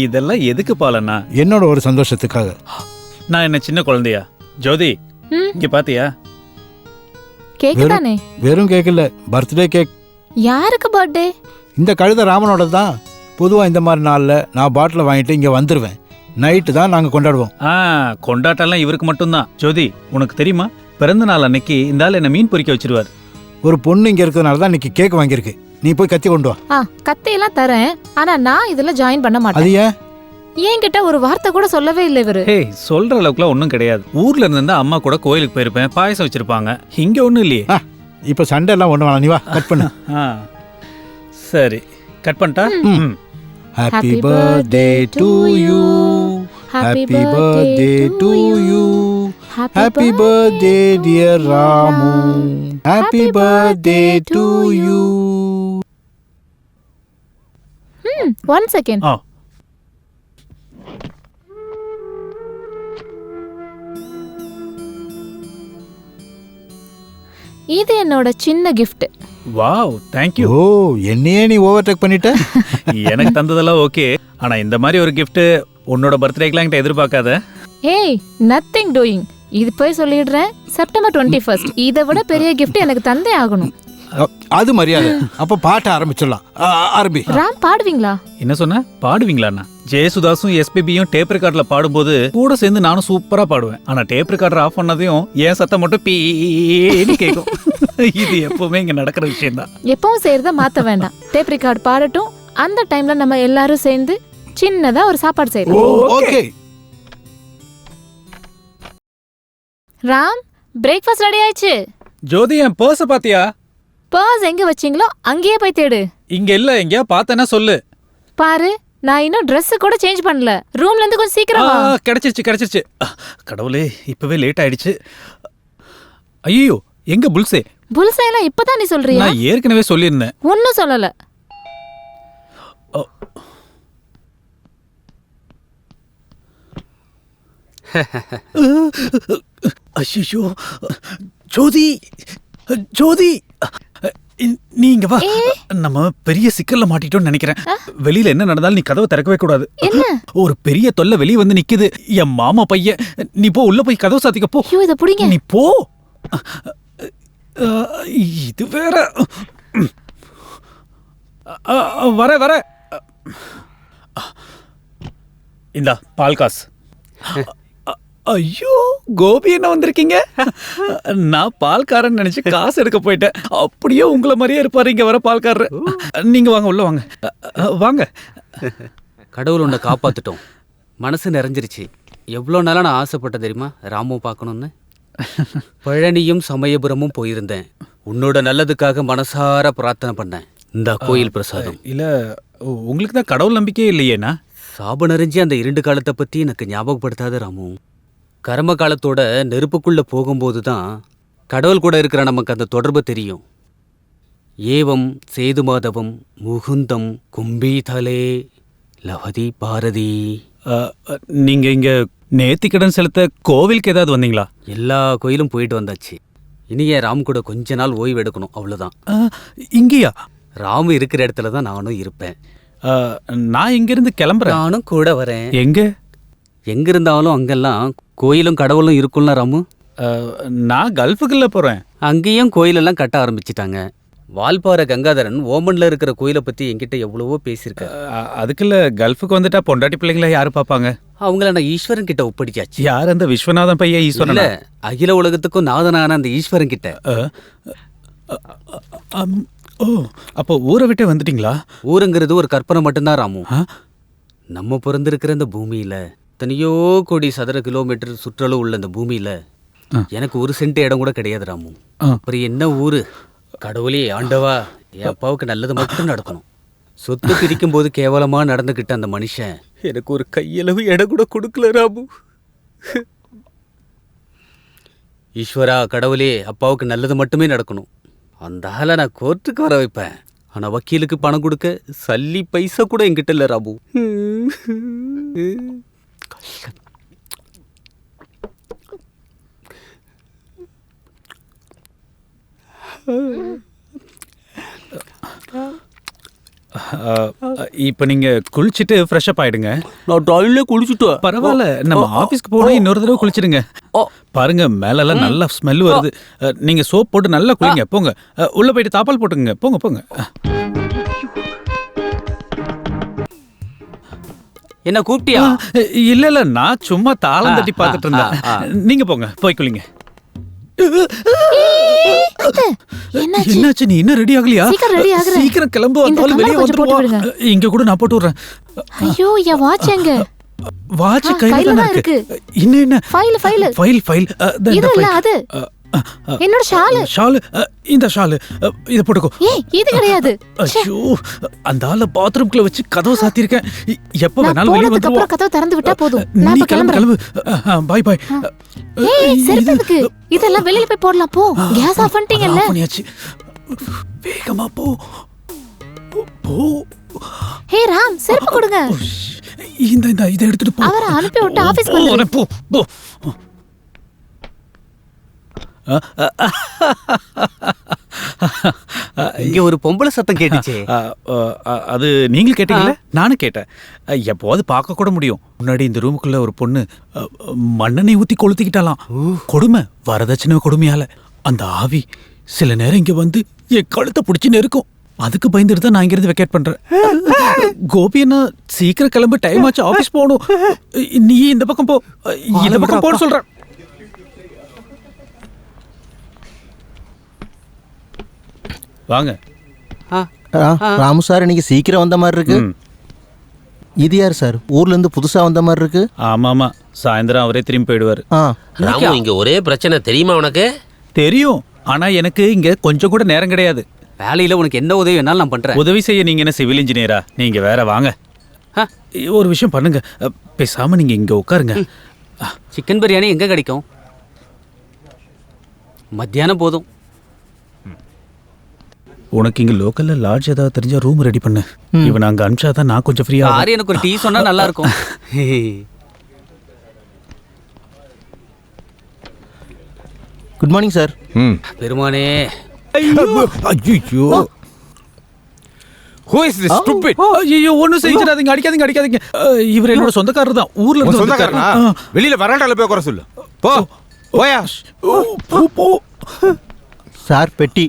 இதெல்லாம் எதுக்கு பாலண்ணா? என்னோட ஒரு சந்தோஷத்துக்காக. நான் என்ன சின்ன குழந்தையா? ஜோதி, இங்க பாத்தியா? கேக் தானே? வெறும் கேக் இல்ல, பர்த்டே கேக். யாருக்கு பர்த்டே? இந்த கழுதை ராமனோட தான். பொதுவா இந்த மாதிரி நாள்ல நான் பாட்டில் வாங்கிட்டு இங்க வந்துருவேன். நைட்டு தான் நாங்க கொண்டாடுவோம். கொண்டாட்டம்லாம் இவருக்கு மட்டும்தான். ஜோதி, உனக்கு தெரியுமா, பிறந்த நாள் அன்னைக்கு இந்த ஆள் என்ன மீன் பொரிக்க வச்சிருவார். ஒரு பொண்ணு இங்க இருக்கிறதுனால தான் இன்னைக்கு கேக் வாங்கியிருக்கு. நீ போய் கத்தி கொண்டு வா. கத்தையெல்லாம் தரேன், ஆனா நான் இதுல ஜாயின் பண்ண மாட்டேன். அது ஏன்? என்கிட்ட ஒரு வார்த்தை கூட சொல்லவே இல்லை இவரு. சொல்ற அளவுக்குலாம் ஒன்றும் கிடையாது. ஊர்ல இருந்தா அம்மா கூட கோயிலுக்கு போயிருப்பேன், பாயசம் வச்சிருப்பாங்க. இங்க ஒன்றும் இல்லையே. இப்ப சண்டை எல்லாம் ஒண்ணு வேணாம், நீ வா கட் பண்ணு. சரி, கட் பண்ணிட்டா? Happy birthday to you, happy birthday to you, happy birthday dear Ramu, happy birthday to you. One second. இது என்னோட சின்ன கிஃப்ட். Wow, thank you. ஓ, என்னையே நீ ஓவர்டேக் பண்ணிட்ட. எனக்கு தந்ததெல்லாம் ஓகே, ஆனா இந்த மாதிரி ஒரு gift உன்னோட பர்த்டேக்குலாம் என்கிட்ட எதிர்பார்க்காத. ஏய், நத்திங் டூயிங். இது போய் சொல்லிடுறேன், செப்டம்பர் 21 இதை விட பெரிய கிஃப்ட் எனக்கு தந்தே ஆகணும். அது மரியாதை. அப்ப பாட்ட ஆரம்பிச்சிடலாம். ஆரம்பி. ராம், பாடுவீங்களா? என்ன சொன்ன? பாடுவீங்களாண்ணா? ஜெயசுதாசும் எஸ்பிபியும் டேப் ரெக்கார்ட்ல பாடும்போது கூட சேர்ந்து நானும் சூப்பரா பாடுவேன். ஆனா டேப் ரெக்கார்டர் ஆஃப் பண்ணதையும் என் சத்தம் மட்டும் பீன்னு கேட்கும். இது எப்பவுமே இங்க நடக்கிற விஷயம் தான். எப்பவும் செய்யறத மாத்த வேண்டாம். டேப் ரெக்கார்ட் பாடட்டும், அந்த டைம்ல நம்ம எல்லாரும் சேர்ந்து சின்னதா ஒரு சாப்பாடு செய்யலாம். ஓகே. ராம், பிரேக்ஃபாஸ்ட் ரெடி ஆயிடுச்சு. ஜோதி, என் பர்ஸ பாத்தியா? பர்ஸ் எங்க வச்சீங்களோ அங்கேயே போய் தேடு. இங்க இல்ல, எங்கயா பார்த்தேன்னா சொல்லு. பாரு, நான் இன்னும் Dress கூட சேஞ்ச் பண்ணல. ரூம்ல இருந்து கொஞ்சம் சீக்கிரம் வா. கிடைச்சிருச்சு. கடவுளே, இப்பவே லேட் ஆயிடுச்சு. ஐயோ, எங்க புல்சே? புல்சே எல்லாம் இப்பதான் நீ சொல்றியா? நான் ஏற்கனவே சொல்லியிருந்தேன். ஒன்னும் சொல்லல. ஐயோ, ஜோதி, நீங்க வா. நம்ம பெரிய சிக்கல்ல மாட்டிட்டோம்னு நினைக்கிறேன். வெளியில என்ன நடந்தாலும் நீ கதவை திறக்கவே கூடாது. ஒரு பெரிய தொல்லை வெளியே வந்து நிக்குது. என் மாமா பையன். நீ போ, உள்ள போய் கதவை சாத்திக்க போ. இத புடிங்க. நீ போ. இது வேற. வர இந்தா பால் காசு. ஐயோ, கோபி என்ன வந்திருக்கீங்க? நான் பால்காரன் நினைச்சு காசு எடுக்க போயிட்டேன். அப்படியே உங்களை மாதிரியே இருப்பாரு இங்க வர பால்காரர். நீங்க வாங்க, உள்ள வாங்க. வாங்க. கடவுள் உன்னை காப்பாத்துட்டோம். மனசு நிறைஞ்சிருச்சு. எவ்வளோ நாளாக நான் ஆசைப்பட்ட தெரியுமா ராமும் பார்க்கணுன்னு. பழனியும் சமயபுரமும் போயிருந்தேன். உன்னோட நல்லதுக்காக மனசார பிரார்த்தனை பண்ணேன். இந்த கோயில் பிரசாதம். இல்ல, உங்களுக்கு தான் கடவுள் நம்பிக்கையே இல்லையேண்ணா? சாப நிறைஞ்சி அந்த 2 காலத்தை பத்தி எனக்கு ஞாபகப்படுத்தாத ராமு. கர்ம காலத்தோட நெருப்புக்குள்ள போகும்போது தான் கடவுள் கூட இருக்கிற நமக்கு அந்த தொடர்பு தெரியும். ஏவம் சேது மாதவம் முகுந்தம் கும்பீதலே லவதி பாரதி. நீங்க இங்க நேர்த்திக்கடன் செலுத்த கோவிலுக்கு ஏதாவது வந்தீங்களா? எல்லா கோயிலும் போயிட்டு வந்தாச்சு. இனியே ராம் கூட கொஞ்ச நாள் ஓய்வு எடுக்கணும், அவ்வளோதான். இங்கேயா? ராமு இருக்கிற இடத்துல தான் நானும் இருப்பேன். நான் இங்கிருந்து கிளம்புறேன். நானும் கூட வரேன். எங்க? எங்க இருந்தாலும் அங்கெல்லாம் கோயிலும் கடவுளும் இருக்கும்ல ராமு. நான் கல்ஃபுக்குள்ள போறேன். அங்கேயும் கோயிலெல்லாம் கட்ட ஆரம்பிச்சிட்டாங்க. வால்பாறை கங்காதரன் ஓமன்ல இருக்கிற கோயிலை பத்தி என்கிட்ட எவ்வளவோ பேசியிருக்க. அதுக்குள்ள கல்ஃபுக்கு வந்துட்டா பொண்டாட்டி பிள்ளைங்களை யாரு பாப்பாங்க? அவங்கள நான் ஈஸ்வரன் கிட்ட ஒப்படைச்சாச்சு. யார் அந்த விஸ்வநாதன் பையன்? ஈஸ்வரன் அகில உலகத்துக்கும் நாதனான அந்த ஈஸ்வரன் கிட்ட. ஓ, அப்போ ஊரை விட்டே வந்துட்டீங்களா? ஊருங்கிறது ஒரு கற்பனை மட்டும்தான் ராமு. நம்ம பிறந்திருக்கிற இந்த பூமியில எத்தனையோ கோடி சதுர கிலோமீட்டர் சுற்றளவு உள்ள இந்த பூமியில எனக்கு ஒரு சென்ட் இடம் கூட கிடையாது ராமு. அப்புறம் என்ன ஊரு? கடவுளே ஆண்டவா, என் அப்பாவுக்கு நல்லது மட்டும் நடக்கணும். சொத்து பிரிக்கும் போது கேவலமா நடந்துகிட்ட அந்த மனுஷன் எனக்கு ஒரு கையளவு இடம் கூட கொடுக்கல ராமு. ஈஸ்வரா, கடவுளே, அப்பாவுக்கு நல்லது மட்டுமே நடக்கணும். அந்த ஆளை நான் கோர்ட்டுக்கு வர வைப்பேன். ஆனா வக்கீலுக்கு பணம் கொடுக்க சல்லி பைசா கூட என்கிட்ட இல்லை ராபு. இப்போ நீங்க குளிச்சுட்டு ஃப்ரெஷ் அப் ஆயிடுங்க. நான் டாய்லெட்ல குளிச்சுட்டேன். பரவாயில்ல, நம்ம ஆபீஸ்க்கு போனா இன்னொரு தடவை குளிச்சிடுங்க. பாருங்க மேலெல்லாம் நல்லா ஸ்மெல் வருது. நீங்க சோப் போட்டு நல்லா குளிங்க. போங்க, உள்ள போயிட்டு தாப்பால் போட்டுங்க. போங்க போங்க. என்ன கூப்பிட்டியா? இல்ல இல்ல, நான் சும்மா தாளம் தட்டி பார்த்துட்டு இருந்தேன். நீங்க போங்க, போய் குளிங்க. என்னாச்சு? நீ இன்னும் ரெடி ஆகலையா? சீக்கிரம் கிளம்பு, வெளியே வந்துருவா. இங்க கூட நான் போட்டு விடுறேன். ஐயோ, என் வாட்ச் எங்க? வாட்ச் கையில தான் இருக்கு. என்ன ஃபைல் இது இல்ல, அது என்னோட ஷால். இந்த ஷால் இத போட்டுக்கோ. ஏய், இது கிடையாது. ஐயோ, அந்த ஆளு பாத்ரூம்க்குள்ள வச்சு கதவு சாத்திருக்கேன். எப்ப வேணாலும் வெளிய வந்துருவா. அப்புறம் கதவு திறந்து விட்டா போதும். நீ கிளம்பு. Bye bye. ஏய், செருப்புக்கு இதெல்லாம் வெளியில போய் போடலாம். போ, கேஸ் ஆஃப் பண்ணிட்டீங்கல்ல. பண்ணியாச்சு. வேகமா போ. ஹே ராம், செருப்பு கொடுங்க. இந்த இத எடுத்துட்டு போ. அவரை அனுப்பி விட்டு ஆபீஸ்க்கு வந்து போ. இங்க ஒரு பொம்பளை சத்தம் கேட்டுச்சே. அது நீங்க கேட்டீங்கல்ல, நானும் கேட்டேன். எப்போது பார்க்க கூட முடியும். முன்னாடி இந்த ரூமுக்குள்ள ஒரு பொண்ணு மண்ணெண்ணெய் ஊத்தி கொளுத்திக்கிட்டாலாம். கொடுமை, வரதட்சணை கொடுமையால. அந்த ஆவி சில நேரம் இங்க வந்து என் கழுத்தை பிடிச்சின்னு இருக்கும். அதுக்கு பயந்துட்டு தான் நான் இங்கிருந்து வெக்கேட் பண்றேன். கோபி என்ன சீக்கிரம் கிளம்பு, டைம் ஆச்சு, ஆபீஸ் போகணும். நீ இந்த பக்கம் போ, இந்த பக்கம் போன்னு சொல்றேன். வாங்க. ராமு சார், இன்னைக்கு சீக்கிரம் வந்த மாதிரி இருக்கு. இது யார் சார்? ஊர்ல இருந்து புதுசா வந்த மாதிரி இருக்கு. ஆமா, சாயந்தரம் அவரே திரும்பி போயிடுவாரு. ராமு, இங்க ஒரே பிரச்சனை தெரியுமா உனக்கு? தெரியும், ஆனா எனக்கு இங்க கொஞ்சம் கூட நேரம் கிடையாது. வேலையில உனக்கு என்ன உதவி வேணாலும் நான் பண்றேன். உதவி செய்ய நீங்க என்ன சிவில் இன்ஜினியரா? நீங்க வேற வாங்க. ஒரு விஷயம் பண்ணுங்க, பேசாம நீங்க இங்க உட்காருங்க. சிக்கன் பிரியாணி எங்க கிடைக்கும்? மத்தியானம் போதும். உனக்கு இங்க லோக்கல்ல லாட்ஜ் ஏதாவது தெரிஞ்சா ரூம் ரெடி பண்ணு. இவன் அங்க அனுப்பிச்சாதான் நான் கொஞ்சம் ஃப்ரீயா. யாரு எனக்கு ஒரு டீ சொன்னா நல்லா இருக்கும். Good morning sir. பெருமானே. ஐயோ, Who is this stupid? ஐயோ, ஒண்ணும் செஞ்சிடாதீங்க, அடிக்காதீங்க. இவர் என்னோட சொந்தக்காரர் தான், ஊர்ல இருந்து சொந்தக்காரனா? வெளியில வராண்டால போய் குறை சொல்லு. போயா. போ. சார், பெட்டி.